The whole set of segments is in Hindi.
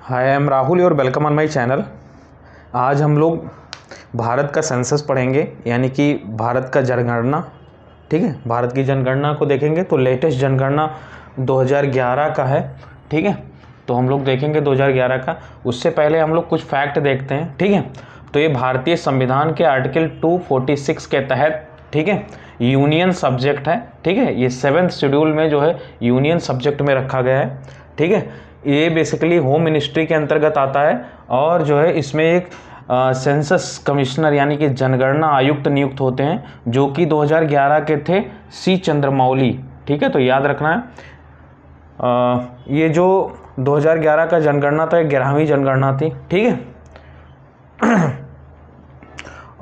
हाय, आई एम राहुल और वेलकम ऑन माय चैनल। आज हम लोग भारत का सेंसस पढ़ेंगे, यानी कि भारत का जनगणना। ठीक है, भारत की जनगणना को देखेंगे तो लेटेस्ट जनगणना 2011 का है। ठीक है, तो हम लोग देखेंगे 2011 का। उससे पहले हम लोग कुछ फैक्ट देखते हैं। ठीक है, तो ये भारतीय संविधान के आर्टिकल 246 के तहत, ठीक है, यूनियन सब्जेक्ट है। ठीक है, ये 7th शेड्यूल में जो है यूनियन सब्जेक्ट में रखा गया है। ठीक है, ये बेसिकली होम मिनिस्ट्री के अंतर्गत आता है और जो है इसमें एक सेंसस कमिश्नर यानी कि जनगणना आयुक्त नियुक्त होते हैं, जो कि 2011 के थे सी चंद्रमौली। ठीक है, तो याद रखना है। ये जो 2011 का जनगणना था, 11वीं जनगणना थी। ठीक है,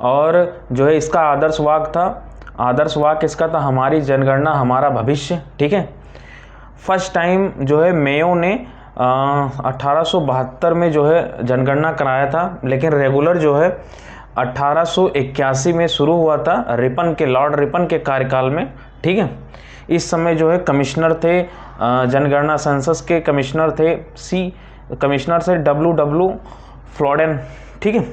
और जो है इसका आदर्श वाक्य इसका था, हमारी जनगणना हमारा भविष्य। ठीक है, फर्स्ट टाइम जो है मेयो ने 1872 में जो है जनगणना कराया था, लेकिन रेगुलर जो है 1881 में शुरू हुआ था लॉर्ड रिपन के कार्यकाल में। ठीक है, इस समय जो है कमिश्नर थे, जनगणना सेंसस के कमिश्नर थे W फ्लोडेन। ठीक है,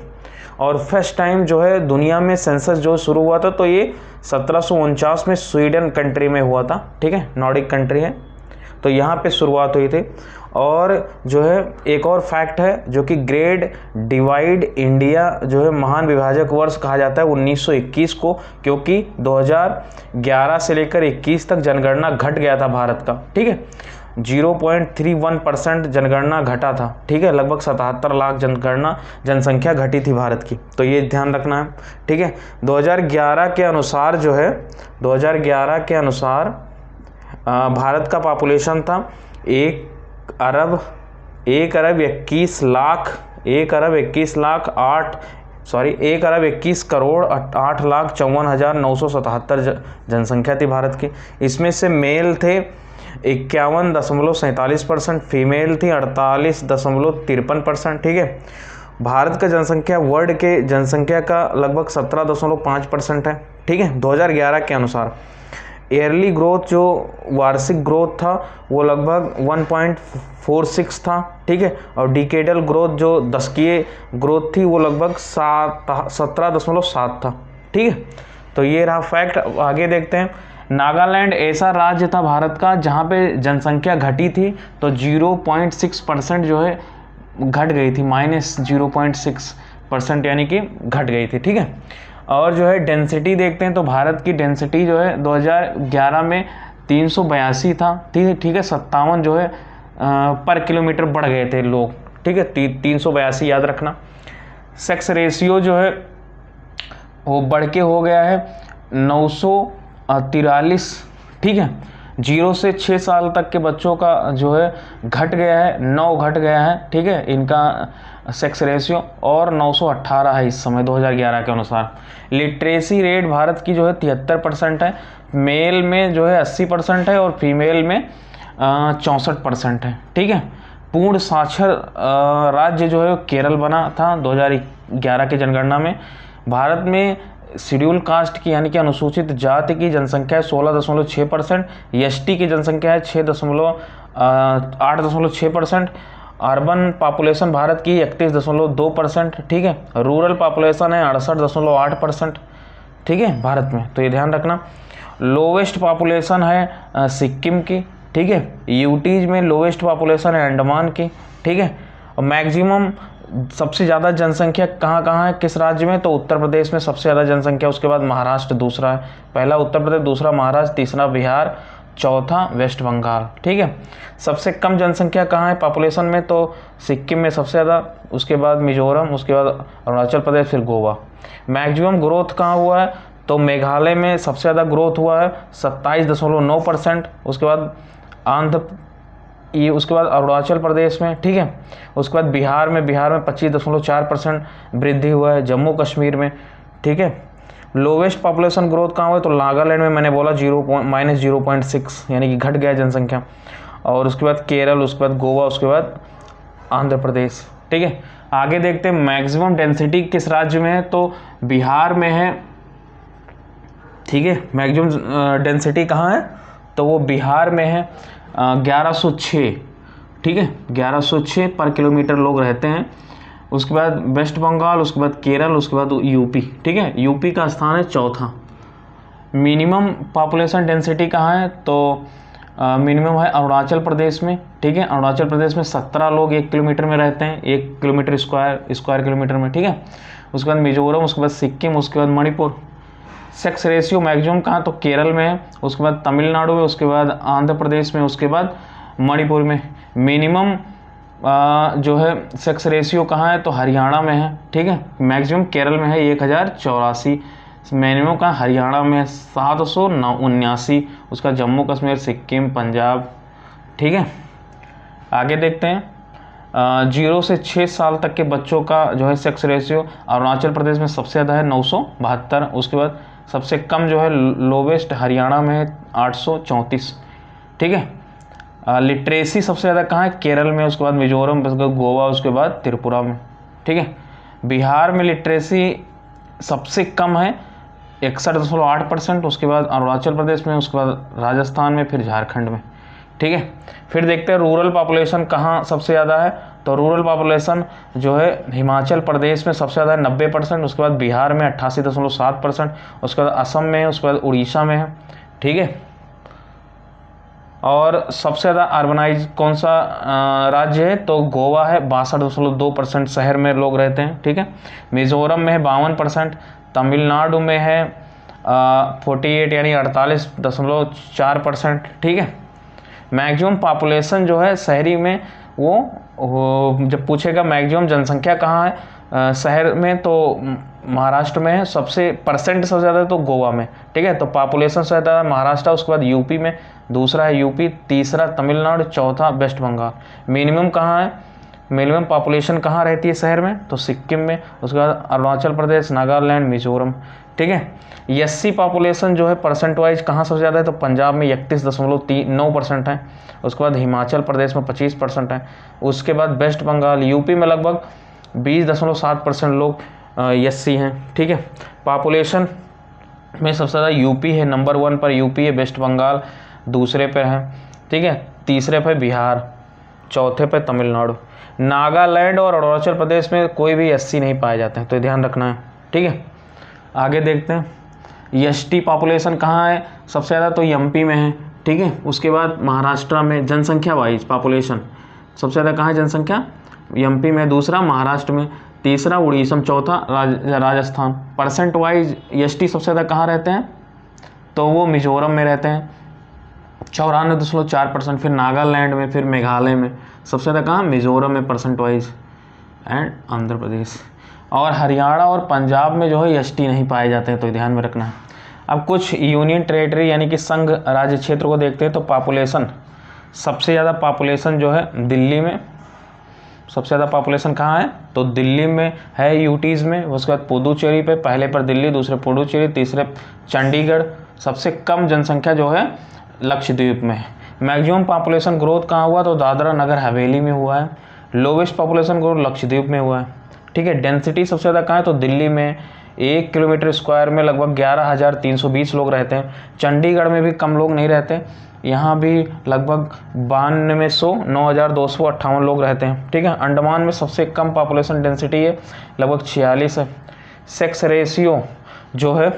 और फर्स्ट टाइम जो है दुनिया में सेंसस जो शुरू हुआ था तो ये 1749 में स्वीडन कंट्री में हुआ था। ठीक है, नॉर्डिक कंट्री है, तो यहाँ पे शुरुआत हुई थी। और जो है एक और फैक्ट है, जो कि ग्रेट डिवाइड इंडिया जो है महान विभाजक वर्ष कहा जाता है 1921 को, क्योंकि 2011 से लेकर 21 तक जनगणना घट गया था भारत का। ठीक है, 0.31% जनगणना घटा था। ठीक है, लगभग 77 लाख जनसंख्या घटी थी भारत की, तो ये ध्यान रखना है। ठीक है, 2011 के अनुसार जो है 2011 के अनुसार भारत का पॉपुलेशन था 1 अरब 21 करोड़ 8,51,977 जनसंख्या थी भारत की। इसमें से मेल थे 51.47%, फीमेल थी 48.53%। ठीक है, भारत का जनसंख्या वर्ल्ड के जनसंख्या का लगभग 17.5% है। ठीक है, 2011 के अनुसार ईयरली ग्रोथ जो वार्षिक ग्रोथ था वो लगभग 1.46 था। ठीक है, और डिकेडल ग्रोथ जो दशकीय ग्रोथ थी वो लगभग 17.7 था। ठीक है, तो ये रहा फैक्ट। आगे देखते हैं। नागालैंड ऐसा राज्य था भारत का जहाँ पे जनसंख्या घटी थी, तो 0.6% जो है घट गई थी, -0.6% यानी कि घट गई थी। ठीक है, और जो है डेंसिटी देखते हैं तो भारत की डेंसिटी जो है 2011 में 382 था। ठीक है, 57 जो है पर किलोमीटर बढ़ गए थे लोग। ठीक है, 382 याद रखना। सेक्स रेशियो जो है वो बढ़ के हो गया है 943। ठीक है, 0 से 6 साल तक के बच्चों का जो है घट गया है, 9 घट गया है। ठीक है, इनका सेक्स रेशियो, और 918 है इस समय 2011 के अनुसार। लिटरेसी रेट भारत की जो है 73% है, मेल में जो है 80% है और फीमेल में 64% है। ठीक है, पूर्ण साक्षर राज्य जो है केरल बना था 2011 की जनगणना में। भारत में शेड्यूल कास्ट की यानी कि अनुसूचित जाति की जनसंख्या है 16.6%, एसटी की जनसंख्या है 8.6%, अर्बन पॉपुलेशन भारत की 31.2%। ठीक है, रूरल पॉपुलेशन है 68.8%। ठीक है, भारत में, तो ये ध्यान रखना। लोवेस्ट पॉपुलेशन है सिक्किम की। ठीक है, यूटीज में लोवेस्ट पॉपुलेशन है अंडमान की। ठीक है, और मैक्सिमम सबसे ज़्यादा जनसंख्या कहाँ है, किस राज्य में, तो उत्तर प्रदेश में सबसे ज़्यादा जनसंख्या, उसके बाद महाराष्ट्र दूसरा है, पहला उत्तर प्रदेश, दूसरा महाराष्ट्र, तीसरा बिहार, चौथा वेस्ट बंगाल। ठीक है, सबसे कम जनसंख्या कहाँ है पॉपुलेशन में, तो सिक्किम में सबसे ज़्यादा, उसके बाद मिजोरम, उसके बाद अरुणाचल प्रदेश, फिर गोवा। मैक्सिमम ग्रोथ कहाँ हुआ है, तो मेघालय में सबसे ज़्यादा ग्रोथ हुआ है 27.9%, उसके बाद उसके बाद अरुणाचल प्रदेश में। ठीक है, उसके बाद बिहार में 25.4% वृद्धि हुआ है, जम्मू कश्मीर में। ठीक है, लोवेस्ट पॉपुलेशन ग्रोथ कहाँ हुआ है, तो नागालैंड में मैंने बोला -0.6 यानी कि घट गया जनसंख्या, और उसके बाद केरल, उसके बाद गोवा, उसके बाद आंध्र प्रदेश। ठीक है, आगे देखते हैं मैक्सिमम डेंसिटी किस राज्य में है, तो बिहार में है। ठीक है, मैक्सिमम डेंसिटी कहाँ है, तो वो बिहार में है 1106। ठीक है, 1106 पर किलोमीटर लोग रहते हैं। उसके बाद वेस्ट बंगाल, उसके बाद केरल, उसके बाद यूपी। ठीक है, यूपी का स्थान है चौथा। मिनिमम पॉपुलेशन डेंसिटी कहाँ है, तो मिनिमम है अरुणाचल प्रदेश में। ठीक है, अरुणाचल प्रदेश में 17 लोग 1 किलोमीटर में रहते हैं, 1 किलोमीटर स्क्वायर किलोमीटर में। ठीक है, उसके बाद मिजोरम, उसके बाद सिक्किम, उसके बाद मणिपुर। सेक्स रेशियो मैक्सिमम कहाँ, तो केरल में है, उसके बाद तमिलनाडु में, उसके बाद आंध्र प्रदेश में, उसके बाद मणिपुर में। मिनिमम जो है सेक्स रेशियो कहाँ है, तो हरियाणा में है। ठीक है, मैक्सिमम केरल में है 1084, मिनिमम का हरियाणा में 779। उसका जम्मू कश्मीर, सिक्किम, पंजाब। ठीक है, आगे देखते हैं। 0 से 6 साल तक के बच्चों का जो है सेक्स रेशियो अरुणाचल प्रदेश में सबसे ज़्यादा है 972। उसके बाद सबसे कम जो है लोवेस्ट हरियाणा में है 834। ठीक है, लिटरेसी सबसे ज़्यादा कहाँ है, केरल में, उसके बाद मिजोरम, उसके बाद गोवा, उसके बाद त्रिपुरा में। ठीक है, बिहार में लिटरेसी सबसे कम है 61.8%। उसके बाद अरुणाचल प्रदेश में, उसके बाद राजस्थान में, फिर झारखंड में। ठीक है, फिर देखते हैं रूरल पॉपुलेशन कहाँ सबसे ज़्यादा है, तो रूरल पॉपुलेशन जो है हिमाचल प्रदेश में सबसे ज़्यादा है 90%। उसके बाद बिहार में 88.7%। उसके बाद असम में है, उसके बाद उड़ीसा में है। ठीक है, और सबसे ज़्यादा अर्बनाइज कौन सा राज्य है, तो गोवा है, 62.2% शहर में लोग रहते हैं। ठीक है, मिजोरम में है 52%, तमिलनाडु में है 48 यानी 48.4%। ठीक है, मैक्सिमम पॉपुलेशन जो है शहरी में वो जब पूछेगा मैक्सिमम जनसंख्या कहाँ है शहर में, तो महाराष्ट्र में है। सबसे परसेंट सबसे ज़्यादा तो गोवा में। ठीक है, तो पॉपुलेशन से ज़्यादा महाराष्ट्र, उसके बाद यूपी में, दूसरा है यूपी, तीसरा तमिलनाडु, चौथा वेस्ट बंगाल। मिनिमम कहाँ है, मिनिमम पॉपुलेशन कहाँ रहती है शहर में, तो सिक्किम में, उसके बाद अरुणाचल प्रदेश, नागालैंड, मिजोरम। ठीक है, एससी पॉपुलेशन जो है परसेंट वाइज कहाँ सबसे ज़्यादा है, तो पंजाब में 31.9% है। उसके बाद हिमाचल प्रदेश में 25% है। उसके बाद वेस्ट बंगाल, यूपी में लगभग 20.7% लोग एससी हैं। ठीक है, पॉपुलेशन में सबसे ज़्यादा यूपी है, नंबर 1 पर यूपी है, वेस्ट बंगाल दूसरे पे है। ठीक है, तीसरे पे बिहार, चौथे पे तमिलनाडु। नागालैंड और अरुणाचल प्रदेश में कोई भी एससी नहीं पाए जाते हैं, तो ध्यान रखना है। ठीक है, आगे देखते हैं एसटी पॉपुलेशन कहाँ है सबसे ज़्यादा, तो एमपी में है। ठीक है, उसके बाद महाराष्ट्र में जनसंख्या वाइज पॉपुलेशन सबसे ज़्यादा कहाँ है जनसंख्या, एमपी में, दूसरा महाराष्ट्र में, तीसरा उड़ीसा, चौथा राजस्थान। परसेंट वाइज एसटी सबसे ज़्यादा कहाँ रहते हैं, तो वो मिजोरम में रहते हैं 94.4%। फिर नागालैंड में, फिर मेघालय में। सबसे ज़्यादा कहाँ, मिजोरम में percent wise, and Andhra Pradesh. और हरियाणा और पंजाब में जो है एसटी नहीं पाए जाते हैं, तो ध्यान में रखना है। अब कुछ यूनियन टेरेटरी यानी कि संघ राज्य क्षेत्र को देखते हैं, तो पॉपुलेशन सबसे ज़्यादा पॉपुलेशन जो है दिल्ली में। सबसे ज़्यादा पॉपुलेशन कहाँ है, तो दिल्ली में है, यूटीज़ में। उसके बाद पुडुचेरी पे, पहले पर दिल्ली, दूसरे पुडुचेरी, तीसरे चंडीगढ़। सबसे कम जनसंख्या जो है लक्षद्वीप में है। मैक्सिमम पॉपुलेशन ग्रोथ कहाँ हुआ, तो दादरा नगर हवेली में हुआ है। लोवेस्ट पॉपुलेशन ग्रोथ लक्षद्वीप में हुआ है। ठीक है, डेंसिटी सबसे ज़्यादा कहाँ है, तो दिल्ली में 1 किलोमीटर स्क्वायर में लगभग 11,320 लोग रहते हैं। चंडीगढ़ में भी कम लोग नहीं रहते, यहाँ भी लगभग 9200 9,258 लोग रहते हैं। ठीक है, अंडमान में सबसे कम पॉपुलेशन डेंसिटी है, लगभग 46 है। सेक्स रेशियो जो है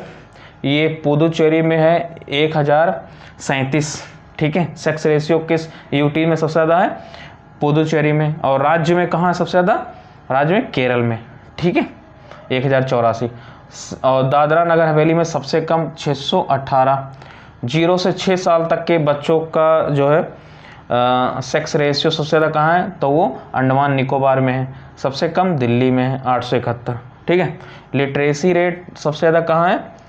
ये पुडुचेरी में है 1037। ठीक है, सेक्स रेशियो किस यूटी में सबसे ज़्यादा है, पुडुचेरी में। और राज्य में कहाँ है सबसे ज़्यादा, राज्य में केरल में। ठीक है, 1084। और दादरा नगर हवेली में सबसे कम 618। 0 से 6 साल तक के बच्चों का जो है सेक्स रेशियो सबसे ज़्यादा कहाँ है, तो वो अंडमान निकोबार में है। सबसे कम दिल्ली में है 871। ठीक है, लिटरेसी रेट सबसे ज़्यादा कहाँ है,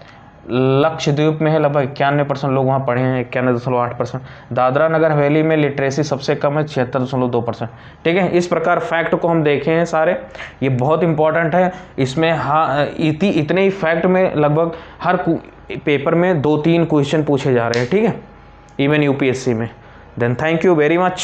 लक्षद्वीप में है, लगभग 91% लोग वहाँ पढ़े हैं, 91.8%। दादरा नगर हवेली में लिटरेसी सबसे कम है 76.2%। ठीक है, इस प्रकार फैक्ट को हम देखे हैं सारे, ये बहुत इंपॉर्टेंट है। इसमें इतने ही फैक्ट में लगभग हर पेपर में 2-3 क्वेश्चन पूछे जा रहे हैं। ठीक है, इवन यूपीएससी में। Then thank you very much.